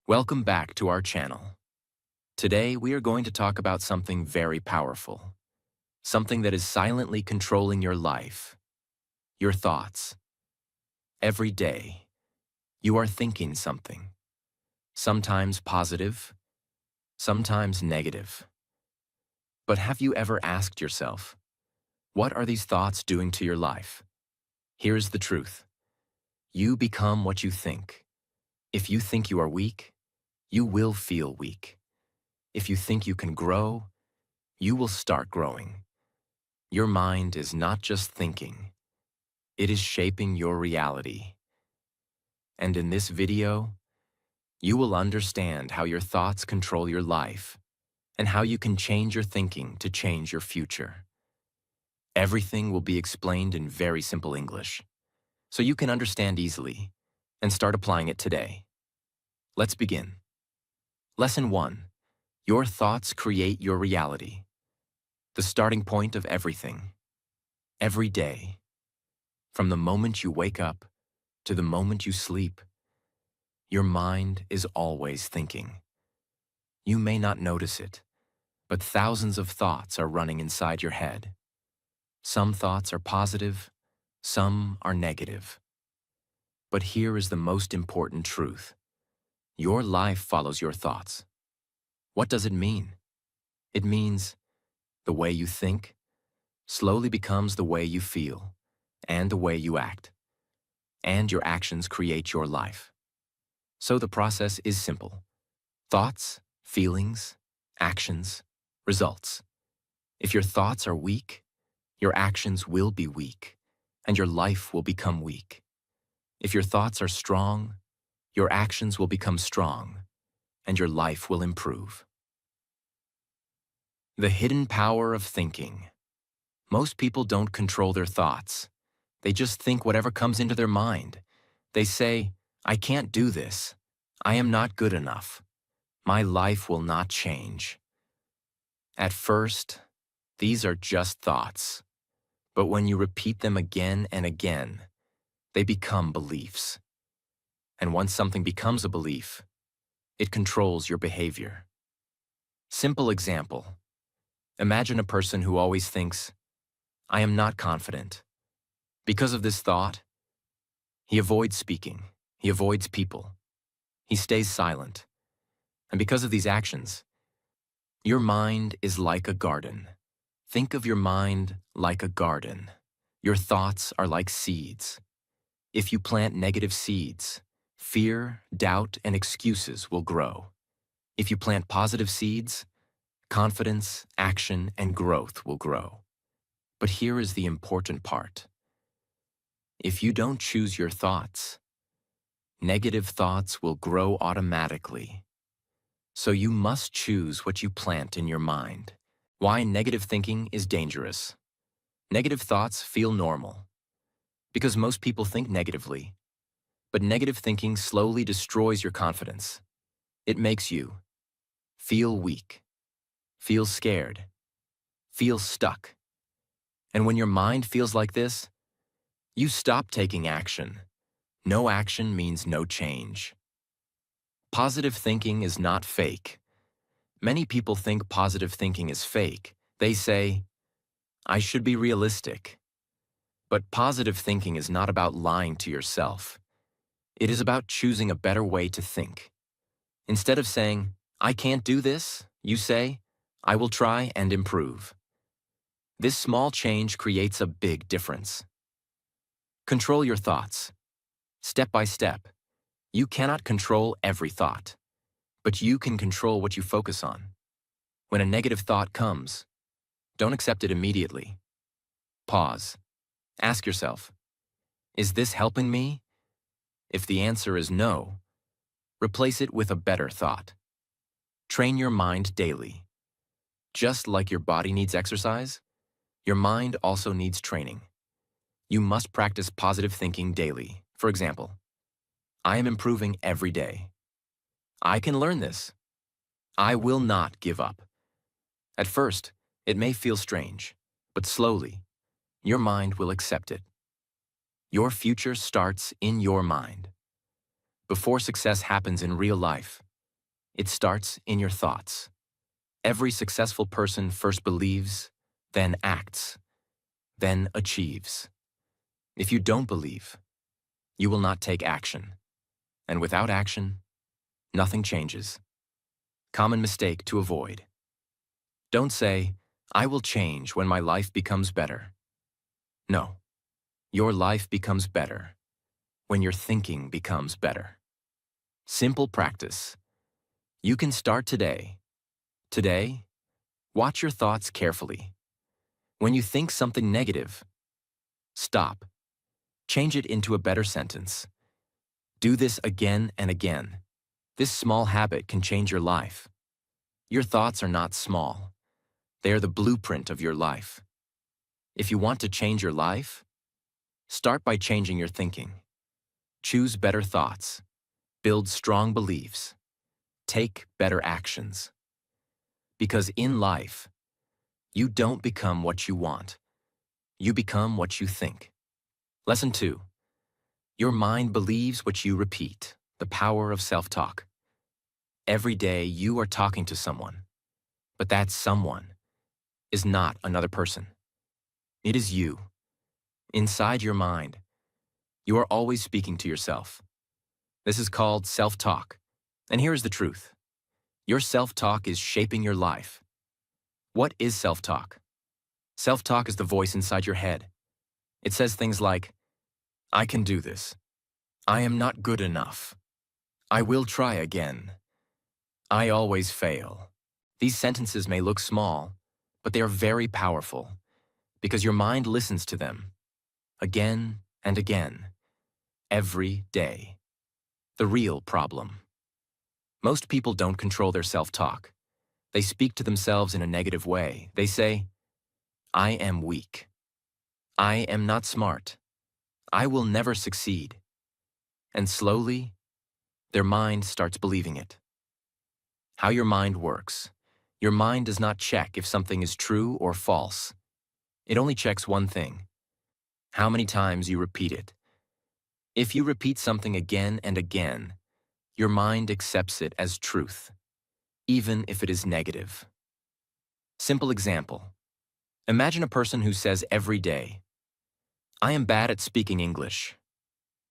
Welcome back to our channel. Today, we are going to talk about something very powerful, something that is silently controlling your life, your thoughts. Every day, you are thinking something, sometimes positive, sometimes negative. But have you ever asked yourself, what are these thoughts doing to your life? Here's the truth. You become what you think. If you think you are weak, you will feel weak. If you think you can grow, you will start growing. Your mind is not just thinking, it is shaping your reality. And in this video, you will understand how your thoughts control your life and how you can change your thinking to change your future. Everything will be explained in very simple English, so you can understand easily and start applying it today. Let's begin. Lesson 1. Your thoughts create your reality. The starting point of everything. Every day. From the moment you wake up to the moment you sleep, your mind is always thinking. You may not notice it, but thousands of thoughts are running inside your head. Some thoughts are positive, some are negative. But here is the most important truth. Your life follows your thoughts. What does it mean? It means the way you think slowly becomes the way you feel and the way you act. And your actions create your life. So the process is simple. Thoughts, feelings, actions, results. If your thoughts are weak, your actions will be weak, and your life will become weak. If your thoughts are strong, your actions will become strong, and your life will improve. The hidden power of thinking. Most people don't control their thoughts. They just think whatever comes into their mind. They say, I can't do this. I am not good enough. My life will not change. At first, these are just thoughts. But when you repeat them again and again, they become beliefs. And once something becomes a belief, it controls your behavior. Simple example. Imagine a person who always thinks, I am not confident. Because of this thought, he avoids speaking. He avoids people. He stays silent. And because of these actions, your mind is like a garden. Think of your mind like a garden. Your thoughts are like seeds. If you plant negative seeds, fear, doubt, and excuses will grow. If you plant positive seeds, confidence, action, and growth will grow. But here is the important part. If you don't choose your thoughts, negative thoughts will grow automatically. So you must choose what you plant in your mind. Why negative thinking is dangerous. Negative thoughts feel normal, because most people think negatively. But negative thinking slowly destroys your confidence. It makes you feel weak, feel scared, feel stuck. And when your mind feels like this, you stop taking action. No action means no change. Positive thinking is not fake. Many people think positive thinking is fake. They say, I should be realistic. But positive thinking is not about lying to yourself. It is about choosing a better way to think. Instead of saying, I can't do this, you say, I will try and improve. This small change creates a big difference. Control your thoughts. Step by step. You cannot control every thought, but you can control what you focus on. When a negative thought comes, don't accept it immediately. Pause. Ask yourself, is this helping me? If the answer is no, replace it with a better thought. Train your mind daily. Just like your body needs exercise, your mind also needs training. You must practice positive thinking daily. For example, I am improving every day. I can learn this. I will not give up. At first, it may feel strange, but slowly, your mind will accept it. Your future starts in your mind. Before success happens in real life, It starts in your thoughts. Every successful person first believes, then acts, then achieves. If you don't believe, you will not take action. And without action, nothing changes. Common mistake to avoid. Don't say, I will change when my life becomes better. No, your life becomes better when your thinking becomes better. Simple practice. You can start today. Today, watch your thoughts carefully. When you think something negative, stop. Change it into a better sentence. Do this again and again. This small habit can change your life. Your thoughts are not small. They are the blueprint of your life. If you want to change your life, start by changing your thinking. Choose better thoughts. Build strong beliefs. Take better actions. Because in life, you don't become what you want. You become what you think. Lesson 2. Your mind believes what you repeat. The power of self-talk. Every day you are talking to someone, but that someone is not another person. It is you. Inside your mind, you are always speaking to yourself. This is called self-talk. And here is the truth. Your self-talk is shaping your life. What is self-talk? Self-talk is the voice inside your head. It says things like, I can do this. I am not good enough. I will try again. I always fail. These sentences may look small, but they are very powerful because your mind listens to them again and again, every day. The real problem. Most people don't control their self-talk. They speak to themselves in a negative way. They say, I am weak. I am not smart. I will never succeed. And slowly, their mind starts believing it. How your mind works. Your mind does not check if something is true or false. It only checks one thing: how many times you repeat it. If you repeat something again and again, your mind accepts it as truth, even if it is negative. Simple example. Imagine a person who says every day, I am bad at speaking English.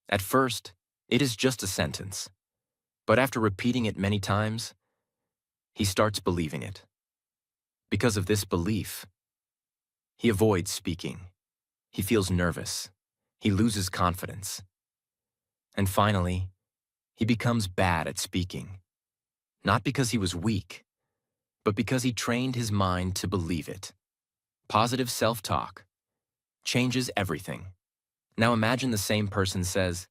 At first, it is just a sentence, but after repeating it many times, he starts believing it. Because of this belief, he avoids speaking. He feels nervous. He loses confidence. And finally, he becomes bad at speaking. Not because he was weak, but because he trained his mind to believe it. Positive self-talk changes everything. Now imagine the same person says,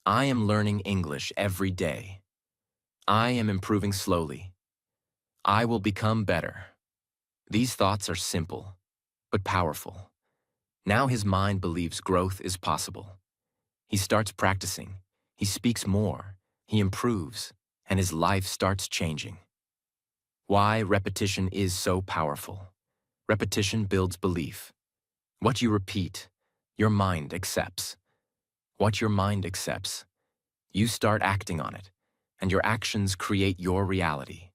I am learning English every day. I am improving slowly. I will become better. These thoughts are simple, but powerful. Now his mind believes growth is possible. He starts practicing. He speaks more. He improves, and his life starts changing. Why repetition is so powerful. Repetition builds belief. What you repeat, your mind accepts. What your mind accepts, you start acting on it, and your actions create your reality.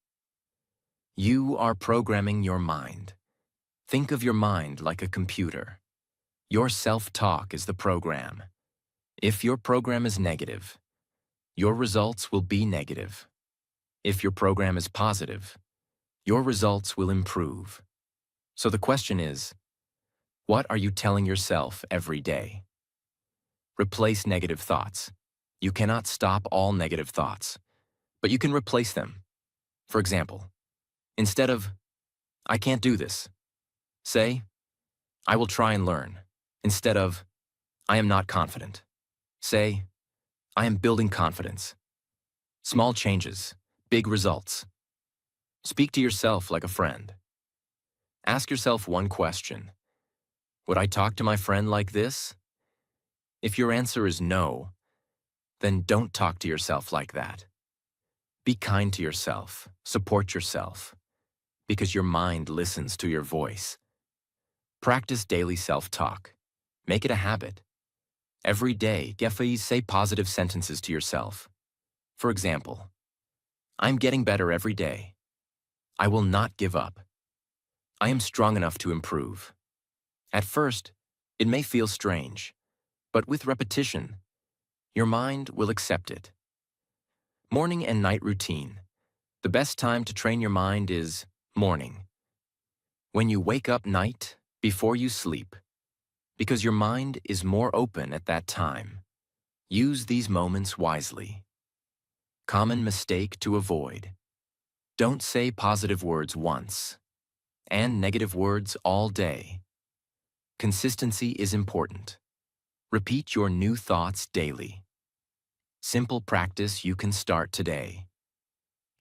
You are programming your mind. Think of your mind like a computer. Your self-talk is the program. If your program is negative, your results will be negative. If your program is positive, your results will improve. So the question is, what are you telling yourself every day? Replace negative thoughts. You cannot stop all negative thoughts, but you can replace them. For example, instead of, I can't do this, say, I will try and learn. Instead of, I am not confident, say, I am building confidence. Small changes, big results. Speak to yourself like a friend. Ask yourself one question. Would I talk to my friend like this? If your answer is no, then don't talk to yourself like that. Be kind to yourself, support yourself, because your mind listens to your voice. Practice daily self-talk. Make it a habit. Every day, say positive sentences to yourself. For example, I'm getting better every day. I will not give up. I am strong enough to improve. At first, it may feel strange, but with repetition, your mind will accept it. Morning and night routine. The best time to train your mind is morning. When you wake up night before you sleep, because your mind is more open at that time. Use these moments wisely. Common mistake to avoid. Don't say positive words once, and negative words all day. Consistency is important. Repeat your new thoughts daily. Simple practice you can start today.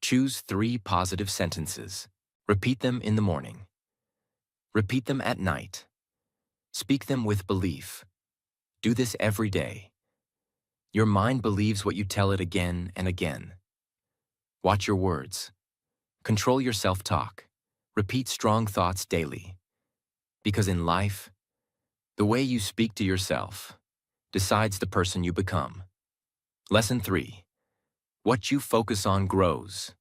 Choose 3 positive sentences. Repeat them in the morning. Repeat them at night. Speak them with belief. Do this every day. Your mind believes what you tell it again and again. Watch your words. Control your self-talk. Repeat strong thoughts daily. Because in life, the way you speak to yourself decides the person you become. Lesson 3. What you focus on grows.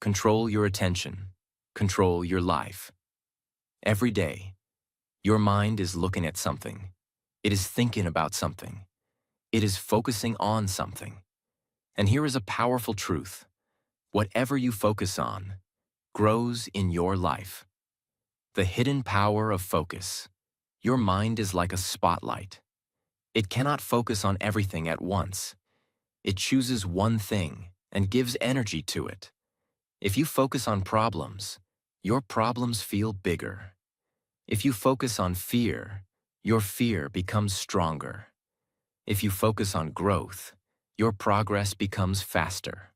Control your attention. Control your life. Every day, your mind is looking at something. It is thinking about something. It is focusing on something. And here is a powerful truth. Whatever you focus on grows in your life. The hidden power of focus. Your mind is like a spotlight. It cannot focus on everything at once. It chooses one thing and gives energy to it. If you focus on problems, your problems feel bigger. If you focus on fear, your fear becomes stronger. If you focus on growth, your progress becomes faster.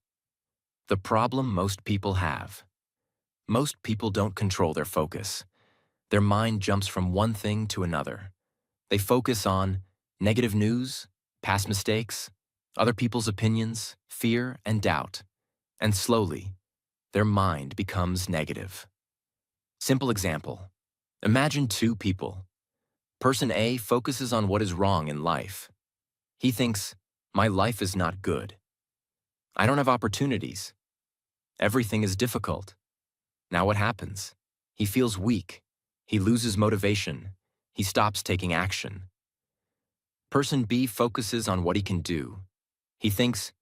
The problem most people have. Most people don't control their focus. Their mind jumps from one thing to another. They focus on negative news, past mistakes, other people's opinions, fear, and doubt. And slowly, their mind becomes negative. Simple example. Imagine 2 people. Person A focuses on what is wrong in life. He thinks, my life is not good. I don't have opportunities. Everything is difficult. Now what happens? He feels weak. He loses motivation. He stops taking action. Person B focuses on what he can do. He thinks,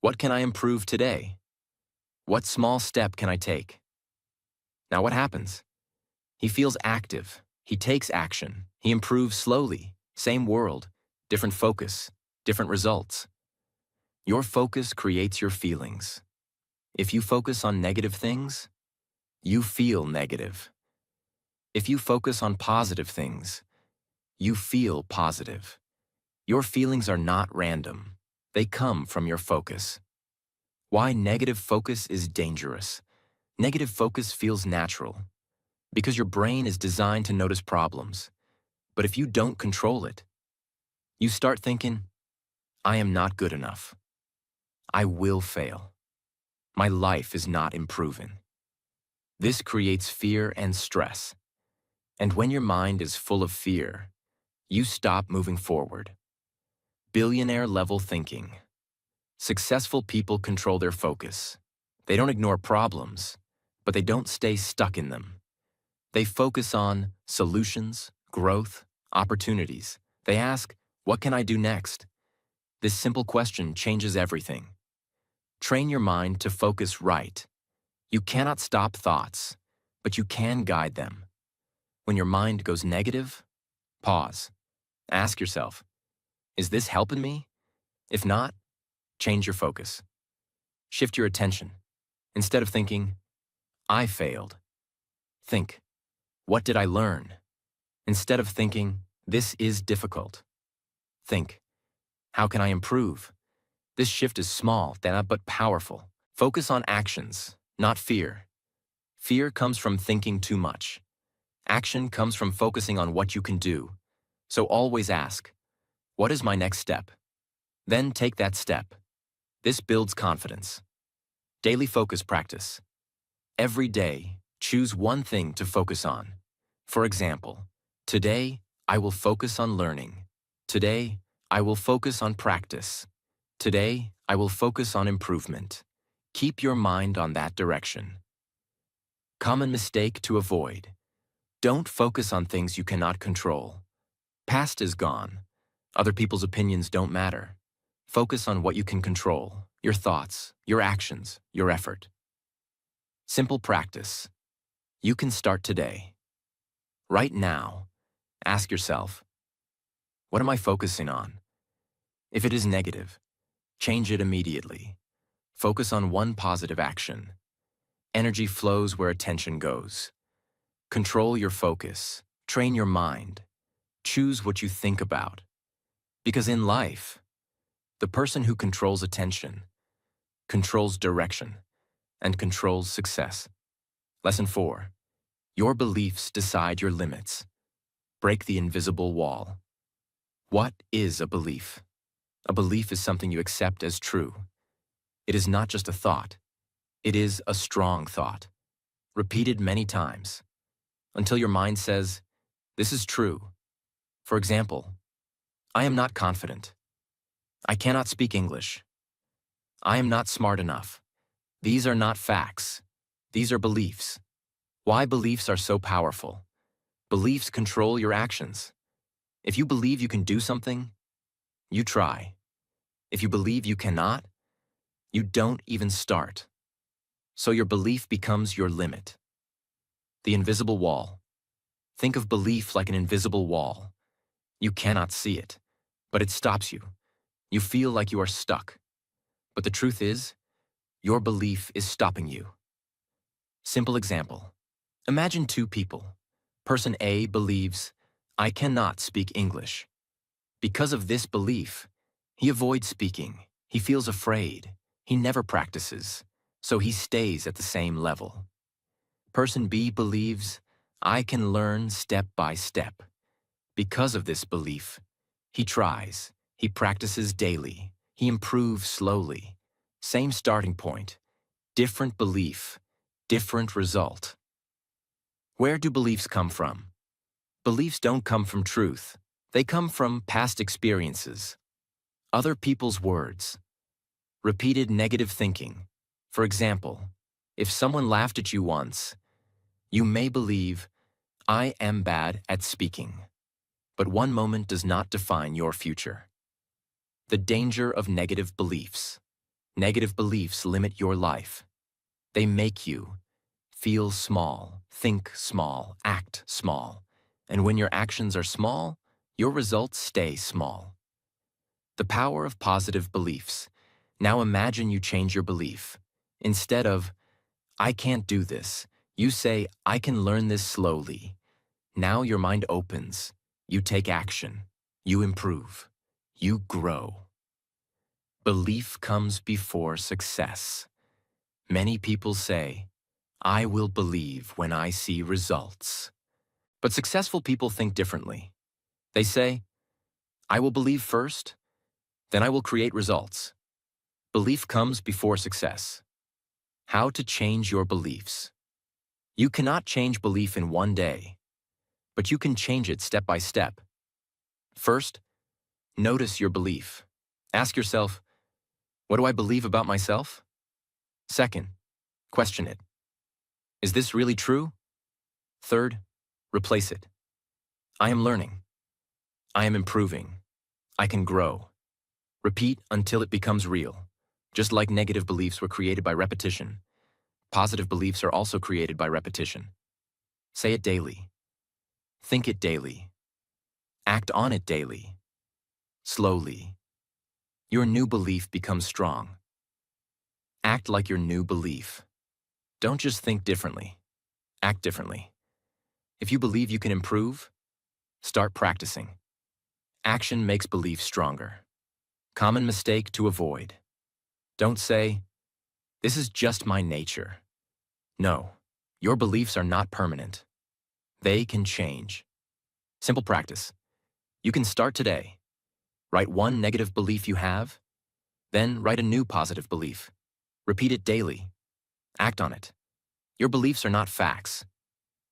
what can I improve today? What small step can I take? Now what happens? He feels active. He takes action. He improves slowly. Same world, different focus, different results. Your focus creates your feelings. If you focus on negative things, you feel negative. If you focus on positive things, you feel positive. Your feelings are not random. They come from your focus. Why negative focus is dangerous. Negative focus feels natural because your brain is designed to notice problems. But if you don't control it, you start thinking, I am not good enough. I will fail. My life is not improving. This creates fear and stress. And when your mind is full of fear, you stop moving forward. Billionaire-level thinking. Successful people control their focus. They don't ignore problems, but they don't stay stuck in them. They focus on solutions, growth, opportunities. They ask, what can I do next? This simple question changes everything. Train your mind to focus right. You cannot stop thoughts, but you can guide them. When your mind goes negative, pause. Ask yourself, is this helping me? If not, change your focus. Shift your attention. Instead of thinking, I failed, think, what did I learn? Instead of thinking, this is difficult, think, how can I improve? This shift is small, but powerful. Focus on actions, not fear. Fear comes from thinking too much. Action comes from focusing on what you can do. So always ask, what is my next step? Then take that step. This builds confidence. Daily focus practice. Every day, choose one thing to focus on. For example, today, I will focus on learning. Today, I will focus on practice. Today, I will focus on improvement. Keep your mind on that direction. Common mistake to avoid. Don't focus on things you cannot control. Past is gone. Other people's opinions don't matter. Focus on what you can control, your thoughts, your actions, your effort. Simple practice. You can start today. Right now, ask yourself, what am I focusing on? If it is negative, change it immediately. Focus on one positive action. Energy flows where attention goes. Control your focus. Train your mind. Choose what you think about. Because in life, the person who controls attention controls direction and controls success. Lesson 4. Your beliefs decide your limits. Break the invisible wall. What is a belief? A belief is something you accept as true. It is not just a thought. It is a strong thought, repeated many times, until your mind says, this is true. For example, I am not confident. I cannot speak English. I am not smart enough. These are not facts. These are beliefs. Why beliefs are so powerful? Beliefs control your actions. If you believe you can do something, you try. If you believe you cannot, you don't even start. So your belief becomes your limit. The invisible wall. Think of belief like an invisible wall. You cannot see it, but it stops you. You feel like you are stuck. But the truth is, your belief is stopping you. Simple example. Imagine two people. Person A believes, I cannot speak English. Because of this belief, he avoids speaking. He feels afraid. He never practices, so he stays at the same level. Person B believes, I can learn step by step. Because of this belief, he tries. He practices daily. He improves slowly. Same starting point. Different belief. Different result. Where do beliefs come from? Beliefs don't come from truth. They come from past experiences, other people's words, repeated negative thinking. For example, if someone laughed at you once, you may believe, I am bad at speaking. But one moment does not define your future. The danger of negative beliefs. Negative beliefs limit your life. They make you feel small, think small, act small. And when your actions are small, your results stay small. The power of positive beliefs. Now imagine you change your belief. Instead of, I can't do this, you say, I can learn this slowly. Now your mind opens. You take action. You improve. You grow. Belief comes before success. Many people say, I will believe when I see results. But successful people think differently. They say, I will believe first, then I will create results. Belief comes before success. How to change your beliefs. You cannot change belief in one day, but you can change it step by step. First, notice your belief. Ask yourself, what do I believe about myself? Second, question it. Is this really true? Third, replace it. I am learning. I am improving. I can grow. Repeat until it becomes real. Just like negative beliefs were created by repetition, positive beliefs are also created by repetition. Say it daily. Think it daily. Act on it daily. Slowly. Your new belief becomes strong. Act like your new belief. Don't just think differently. Act differently. If you believe you can improve, start practicing. Action makes belief stronger. Common mistake to avoid. Don't say, this is just my nature. No, your beliefs are not permanent. They can change. Simple practice. You can start today. Write one negative belief you have, then write a new positive belief. Repeat it daily. Act on it. Your beliefs are not facts.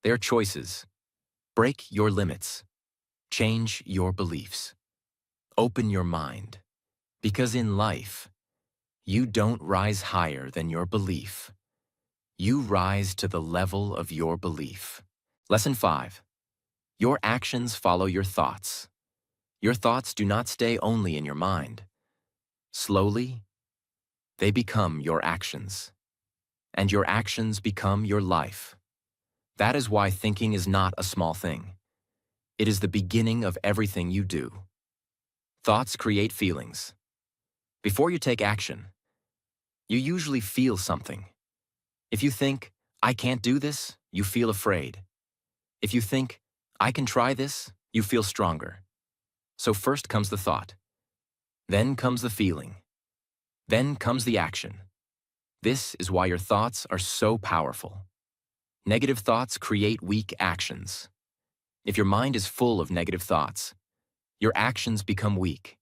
They are choices. Break your limits. Change your beliefs. Open your mind. Because in life, You don't rise higher than your belief. You rise to the level of your belief. Lesson 5. Your actions follow your thoughts. Your thoughts do not stay only in your mind. Slowly, they become your actions. And your actions become your life. That is why thinking is not a small thing. It is the beginning of everything you do. Thoughts create feelings. Before you take action, you usually feel something. If you think, I can't do this, you feel afraid. If you think, I can try this, you feel stronger. So first comes the thought. Then comes the feeling. Then comes the action. This is why your thoughts are so powerful. Negative thoughts create weak actions. If your mind is full of negative thoughts, your actions become weak.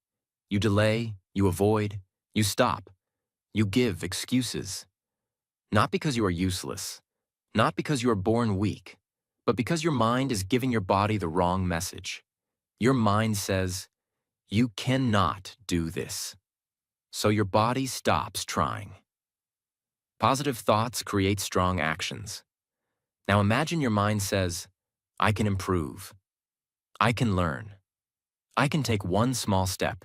You delay, you avoid, you stop, you give excuses. Not because you are useless, not because you are born weak, but because your mind is giving your body the wrong message. Your mind says, you cannot do this. So your body stops trying. Positive thoughts create strong actions. Now imagine your mind says, I can improve. I can learn. I can take one small step.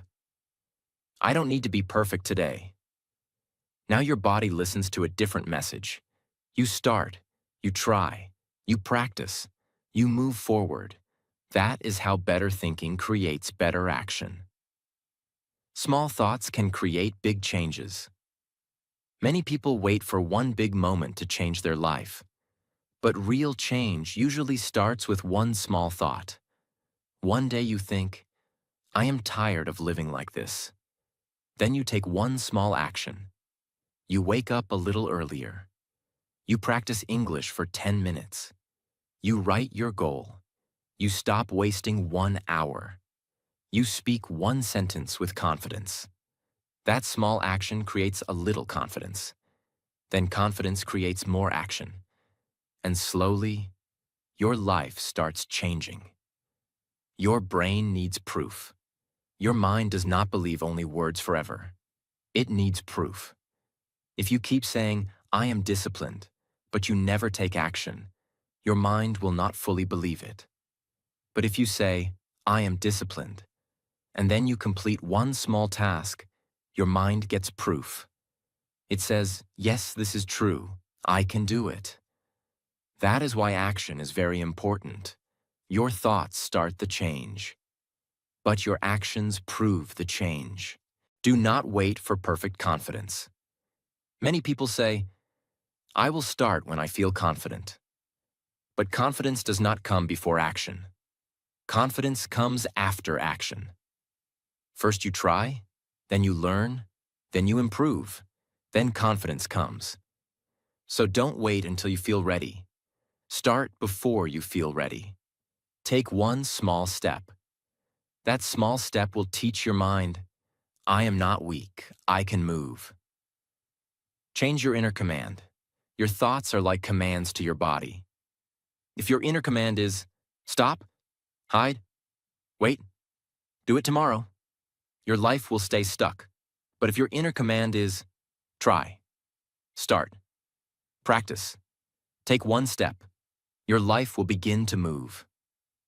I don't need to be perfect today. Now your body listens to a different message. You start, you try, you practice, you move forward. That is how better thinking creates better action. Small thoughts can create big changes. Many people wait for one big moment to change their life. But real change usually starts with one small thought. One day you think, I am tired of living like this. Then you take one small action. You wake up a little earlier. You practice English for 10 minutes. You write your goal. You stop wasting 1 hour. You speak one sentence with confidence. That small action creates a little confidence. Then confidence creates more action. And slowly, your life starts changing. Your brain needs proof. Your mind does not believe only words forever. It needs proof. If you keep saying, I am disciplined, but you never take action, your mind will not fully believe it. But if you say, I am disciplined, and then you complete one small task, your mind gets proof. It says, yes, this is true. I can do it. That is why action is very important. Your thoughts start the change, but your actions prove the change. Do not wait for perfect confidence. Many people say, I will start when I feel confident. But confidence does not come before action. Confidence comes after action. First you try, then you learn, then you improve, then confidence comes. So don't wait until you feel ready. Start before you feel ready. Take one small step. That small step will teach your mind, I am not weak, I can move. Change your inner command. Your thoughts are like commands to your body. If your inner command is, stop, hide, wait, do it tomorrow, your life will stay stuck. But if your inner command is, try, start, practice, take one step, your life will begin to move.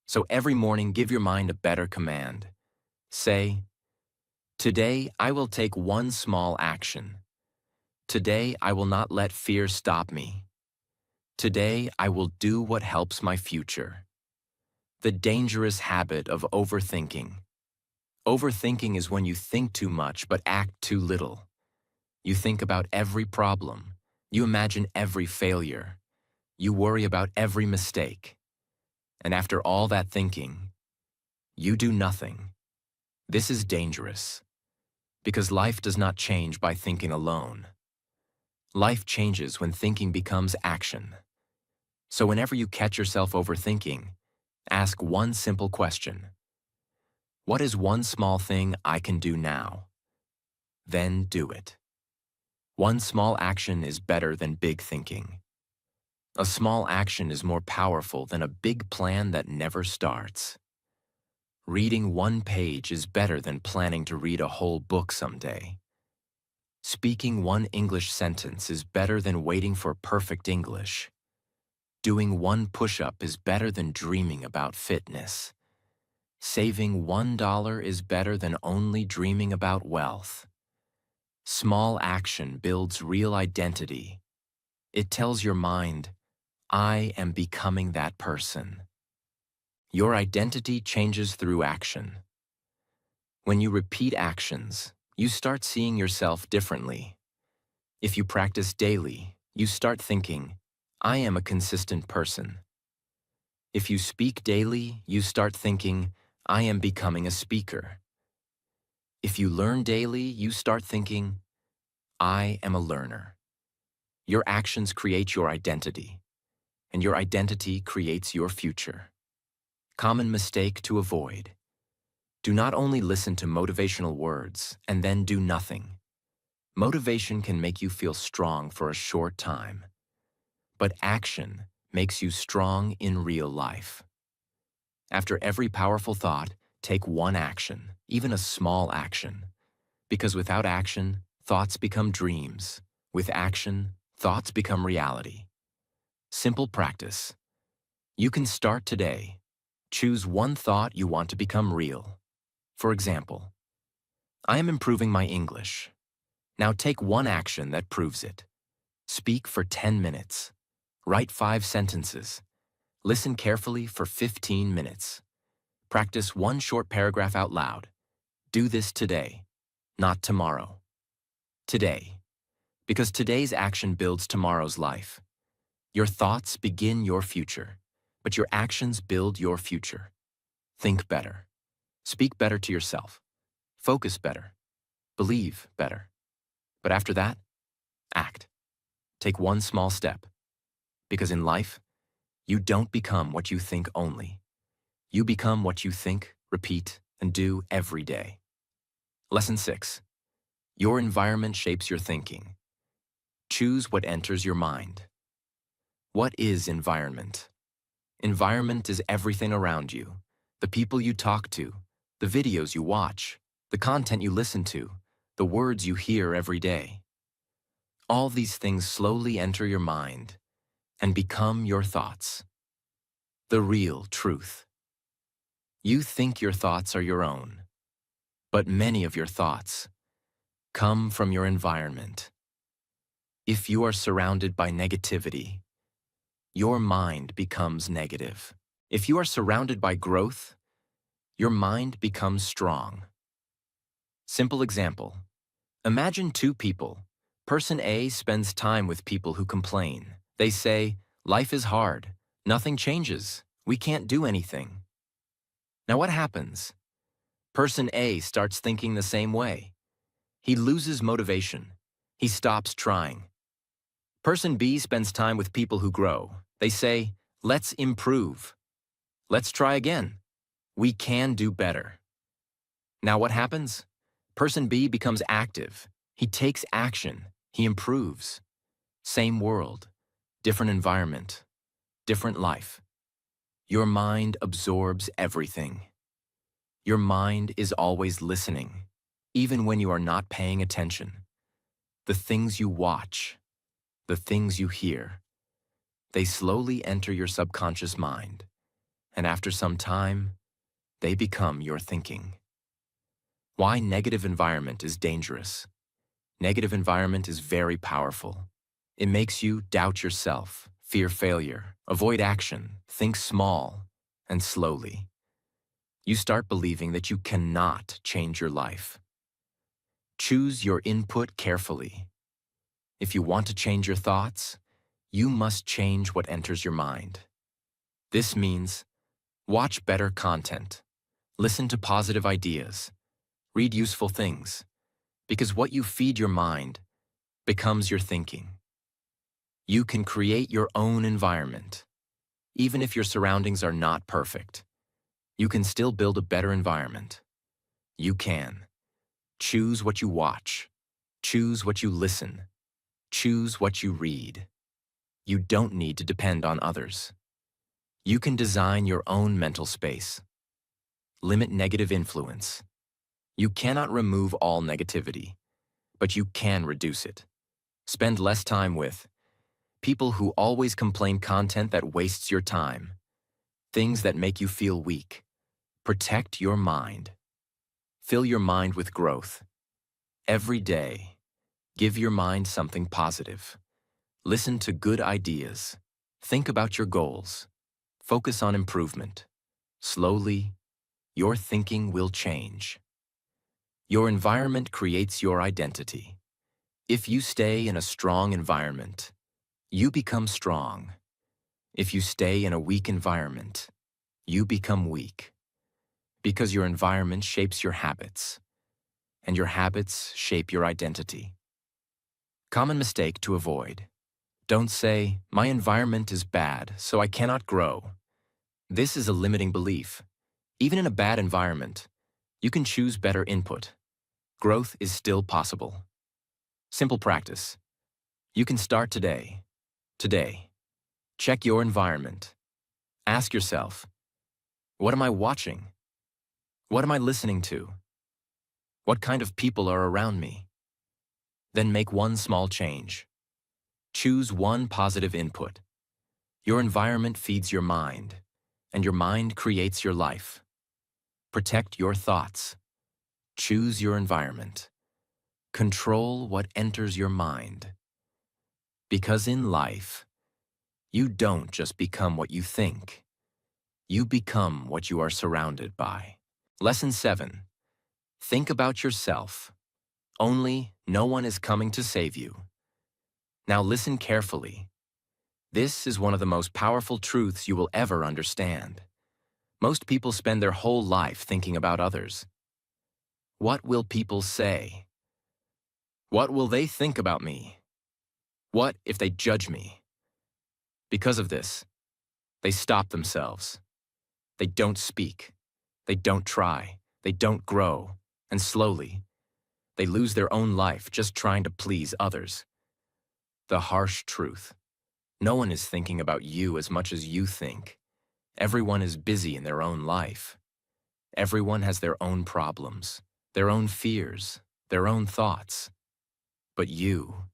So every morning, give your mind a better command. Say, today I will take one small action. Today I will not let fear stop me. Today I will do what helps my future. The dangerous habit of overthinking. Overthinking is when you think too much but act too little. You think about every problem. You imagine every failure. You worry about every mistake. And after all that thinking, you do nothing. This is dangerous, because life does not change by thinking alone. Life changes when thinking becomes action. So whenever you catch yourself overthinking, ask one simple question. What is one small thing I can do now? Then do it. One small action is better than big thinking. A small action is more powerful than a big plan that never starts. Reading one page is better than planning to read a whole book someday. Speaking one English sentence is better than waiting for perfect English. Doing one push-up is better than dreaming about fitness. Saving $1 is better than only dreaming about wealth. Small action builds real identity. It tells your mind, I am becoming that person. Your identity changes through action. When you repeat actions, you start seeing yourself differently. If you practice daily, you start thinking, I am a consistent person. If you speak daily, you start thinking, I am becoming a speaker. If you learn daily, you start thinking, I am a learner. Your actions create your identity, and your identity creates your future. Common mistake to avoid. Do not only listen to motivational words and then do nothing. Motivation can make you feel strong for a short time, but action makes you strong in real life. After every powerful thought, take one action, even a small action. Because without action, thoughts become dreams. With action, thoughts become reality. Simple practice. You can start today. Choose one thought you want to become real. For example, I am improving my English. Now take one action that proves it. Speak for 10 minutes. Write 5 sentences. Listen carefully for 15 minutes. Practice one short paragraph out loud. Do this today, not tomorrow. Today, because today's action builds tomorrow's life. Your thoughts begin your future, but your actions build your future. Think better. Speak better to yourself. Focus better. Believe better. But after that, act. Take one small step. Because in life, you don't become what you think only. You become what you think, repeat, and do every day. Lesson 6. Your environment shapes your thinking. Choose what enters your mind. What is environment? Environment is everything around you. The people you talk to, the videos you watch, the content you listen to, the words you hear every day. All these things slowly enter your mind and become your thoughts. The real truth. You think your thoughts are your own, but many of your thoughts come from your environment. If you are surrounded by negativity, your mind becomes negative. If you are surrounded by growth, your mind becomes strong. Simple example. Imagine 2 people. Person A spends time with people who complain. They say, life is hard. Nothing changes. We can't do anything. Now what happens? Person A starts thinking the same way. He loses motivation. He stops trying. Person B spends time with people who grow. They say, let's improve. Let's try again. We can do better. Now what happens? Person B becomes active. He takes action. He improves. Same world, different environment, different life. Your mind absorbs everything. Your mind is always listening, even when you are not paying attention. The things you watch, the things you hear, they slowly enter your subconscious mind, and after some time, they become your thinking. Why negative environment is dangerous. Negative environment is very powerful. It makes you doubt yourself, fear failure, avoid action, think small, and slowly. You start believing that you cannot change your life. Choose your input carefully. If you want to change your thoughts, you must change what enters your mind. This means watch better content, listen to positive ideas, read useful things, because what you feed your mind becomes your thinking. You can create your own environment. Even if your surroundings are not perfect, you can still build a better environment. You can. Choose what you watch. Choose what you listen. Choose what you read. You don't need to depend on others. You can design your own mental space. Limit negative influence. You cannot remove all negativity, but you can reduce it. Spend less time with people who always complain, content that wastes your time, things that make you feel weak. Protect your mind. Fill your mind with growth. Every day, give your mind something positive. Listen to good ideas. Think about your goals. Focus on improvement. Slowly, your thinking will change. Your environment creates your identity. If you stay in a strong environment, you become strong. If you stay in a weak environment, you become weak. Because your environment shapes your habits, and your habits shape your identity. Common mistake to avoid. Don't say, "My environment is bad, so I cannot grow." This is a limiting belief. Even in a bad environment, you can choose better input. Growth is still possible. Simple practice. You can start today. Today. Check your environment. Ask yourself, what am I watching? What am I listening to? What kind of people are around me? Then make one small change. Choose one positive input. Your environment feeds your mind, and your mind creates your life. Protect your thoughts. Choose your environment. Control what enters your mind. Because in life, you don't just become what you think. You become what you are surrounded by. Lesson 7. Think about yourself. Only no one is coming to save you. Now listen carefully. This is one of the most powerful truths you will ever understand. Most people spend their whole life thinking about others. What will people say? What will they think about me? What if they judge me? Because of this, they stop themselves. They don't speak. They don't try. They don't grow. And slowly, they lose their own life just trying to please others. The harsh truth. No one is thinking about you as much as you think. Everyone is busy in their own life. Everyone has their own problems, their own fears, their own thoughts. But you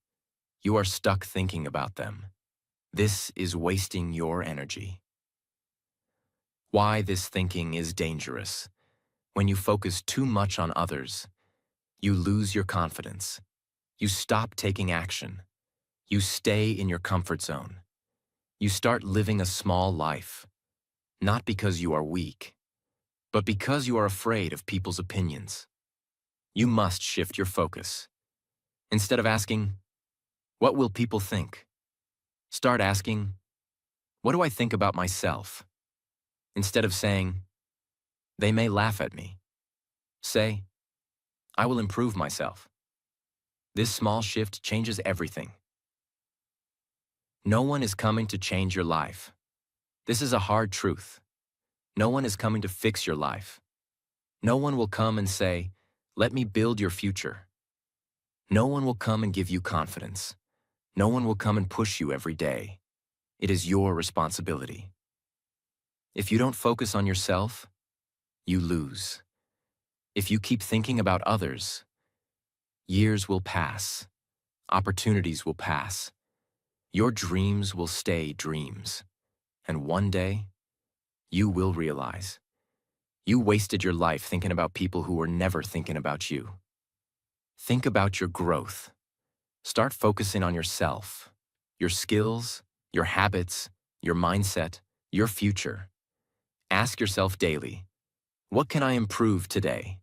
are stuck thinking about them. This is wasting your energy. Why this thinking is dangerous. When you focus too much on others, you lose your confidence. You stop taking action. You stay in your comfort zone. You start living a small life, not because you are weak, but because you are afraid of people's opinions. You must shift your focus. Instead of asking, "What will people think?" Start asking, "What do I think about myself?" Instead of saying, "They may laugh at me," say, "I will improve myself." This small shift changes everything. No one is coming to change your life. This is a hard truth. No one is coming to fix your life. No one will come and say, "Let me build your future." No one will come and give you confidence. No one will come and push you every day. It is your responsibility. If you don't focus on yourself, you lose. If you keep thinking about others, years will pass. Opportunities will pass. Your dreams will stay dreams. And one day, you will realize you wasted your life thinking about people who were never thinking about you. Think about your growth. Start focusing on yourself, your skills, your habits, your mindset, your future. Ask yourself daily, what can I improve today?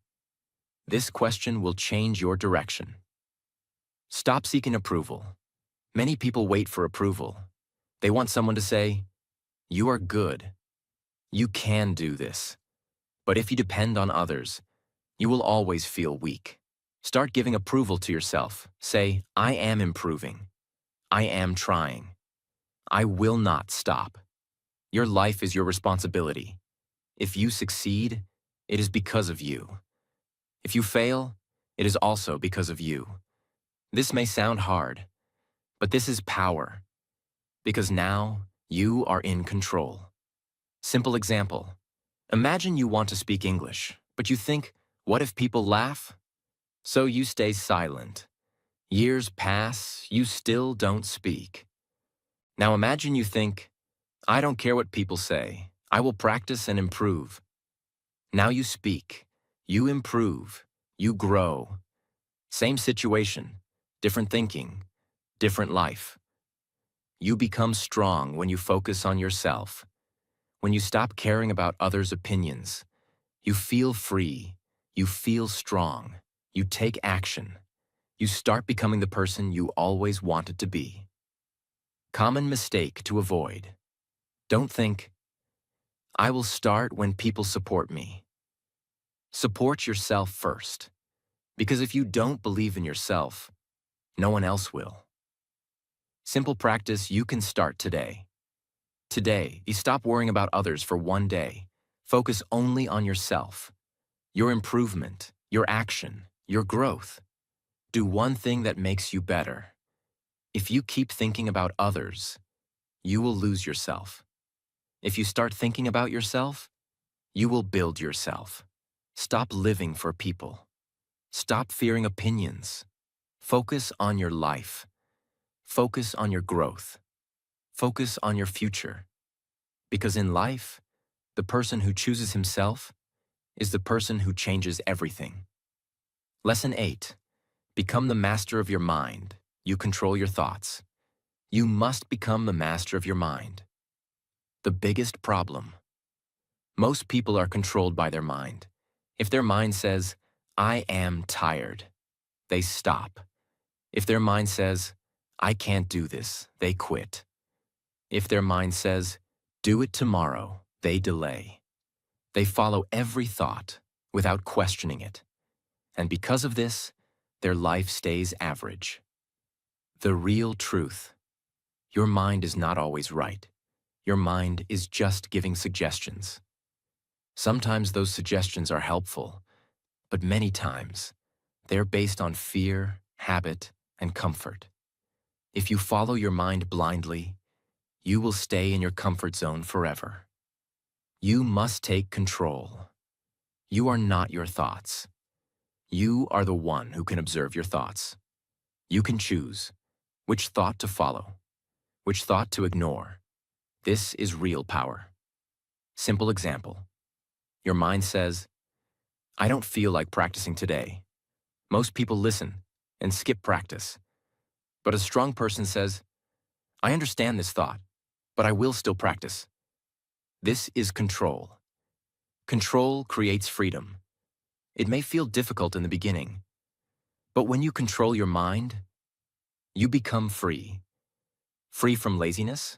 This question will change your direction. Stop seeking approval. Many people wait for approval. They want someone to say, "You are good. You can do this." But if you depend on others, you will always feel weak. Start giving approval to yourself. Say, "I am improving. I am trying. I will not stop." Your life is your responsibility. If you succeed, it is because of you. If you fail, it is also because of you. This may sound hard, but this is power. Because now, you are in control. Simple example. Imagine you want to speak English, but you think, what if people laugh? So you stay silent. Years pass, you still don't speak. Now imagine you think, I don't care what people say. I will practice and improve. Now you speak. You improve. You grow. Same situation, different thinking, different life. You become strong when you focus on yourself. When you stop caring about others' opinions, you feel free. You feel strong. You take action. You start becoming the person you always wanted to be. Common mistake to avoid. Don't think, I will start when people support me. Support yourself first, because if you don't believe in yourself, no one else will. Simple practice you can start today. Today, you stop worrying about others for one day. Focus only on yourself, your improvement, your action, your growth. Do one thing that makes you better. If you keep thinking about others, you will lose yourself. If you start thinking about yourself, you will build yourself. Stop living for people. Stop fearing opinions. Focus on your life. Focus on your growth. Focus on your future. Because in life, the person who chooses himself is the person who changes everything. Lesson 8. Become the master of your mind. You control your thoughts. You must become the master of your mind. The biggest problem. Most people are controlled by their mind. If their mind says, I am tired, they stop. If their mind says, I can't do this, they quit. If their mind says, do it tomorrow, they delay. They follow every thought without questioning it. And because of this, their life stays average. The real truth. Your mind is not always right. Your mind is just giving suggestions. Sometimes those suggestions are helpful, but many times, they're based on fear, habit, and comfort. If you follow your mind blindly, you will stay in your comfort zone forever. You must take control. You are not your thoughts. You are the one who can observe your thoughts. You can choose which thought to follow, which thought to ignore. This is real power. Simple example. Your mind says, I don't feel like practicing today. Most people listen and skip practice. But a strong person says, I understand this thought, but I will still practice. This is control. Control creates freedom. It may feel difficult in the beginning, but when you control your mind, you become free. Free from laziness,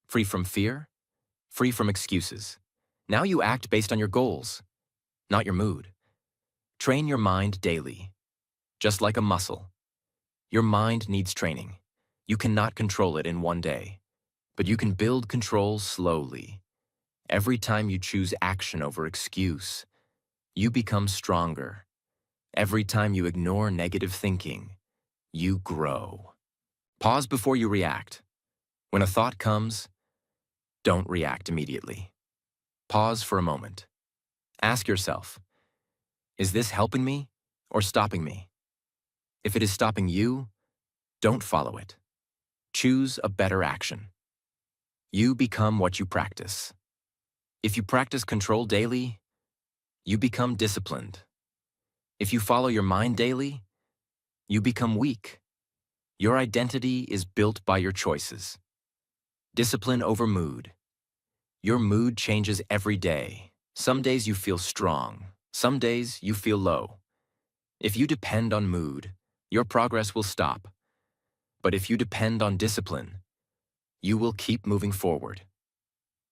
free from fear, free from excuses. Now you act based on your goals, not your mood. Train your mind daily, just like a muscle. Your mind needs training. You cannot control it in one day, but you can build control slowly. Every time you choose action over excuse, you become stronger. Every time you ignore negative thinking, you grow. Pause before you react. When a thought comes, don't react immediately. Pause for a moment. Ask yourself, is this helping me or stopping me? If it is stopping you, don't follow it. Choose a better action. You become what you practice. If you practice control daily, you become disciplined. If you follow your mind daily, you become weak. Your identity is built by your choices. Discipline over mood. Your mood changes every day. Some days you feel strong. Some days you feel low. If you depend on mood, your progress will stop. But if you depend on discipline, you will keep moving forward.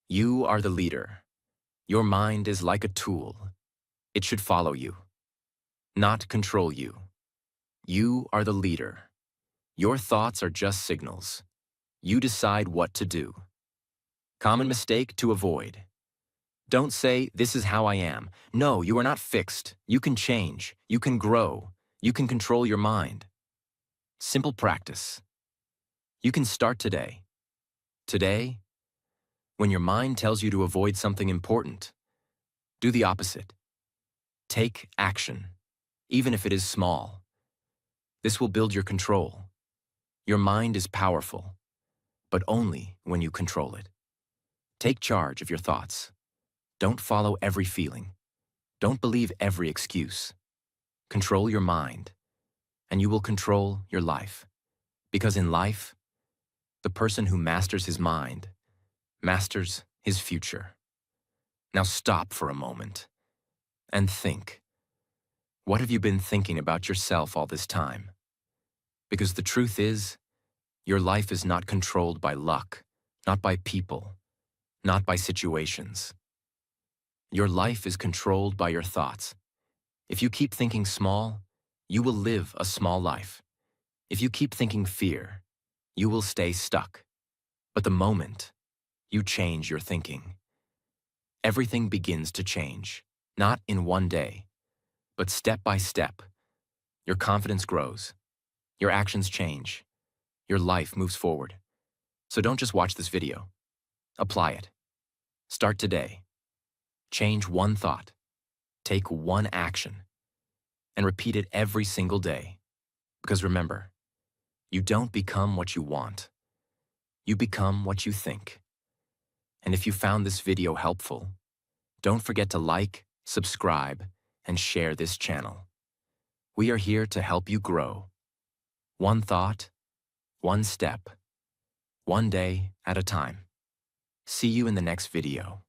You are the leader. Your mind is like a tool. It should follow you, not control you. You are the leader. Your thoughts are just signals. You decide what to do. Common mistake to avoid. Don't say, this is how I am. No, you are not fixed. You can change. You can grow. You can control your mind. Simple practice. You can start today. Today, when your mind tells you to avoid something important, do the opposite. Take action, even if it is small. This will build your control. Your mind is powerful, but only when you control it. Take charge of your thoughts. Don't follow every feeling. Don't believe every excuse. Control your mind, and you will control your life. Because in life, the person who masters his mind masters his future. Now stop for a moment and think. What have you been thinking about yourself all this time? Because the truth is, your life is not controlled by luck, not by people, not by situations. Your life is controlled by your thoughts. If you keep thinking small, you will live a small life. If you keep thinking fear, you will stay stuck. But the moment you change your thinking, everything begins to change, not in one day, but step by step. Your confidence grows, your actions change, your life moves forward. So don't just watch this video. Apply it. Start today. Change one thought. Take one action. And repeat it every single day. Because remember, you don't become what you want. You become what you think. And if you found this video helpful, don't forget to like, subscribe, and share this channel. We are here to help you grow. One thought, one step, one day at a time. See you in the next video.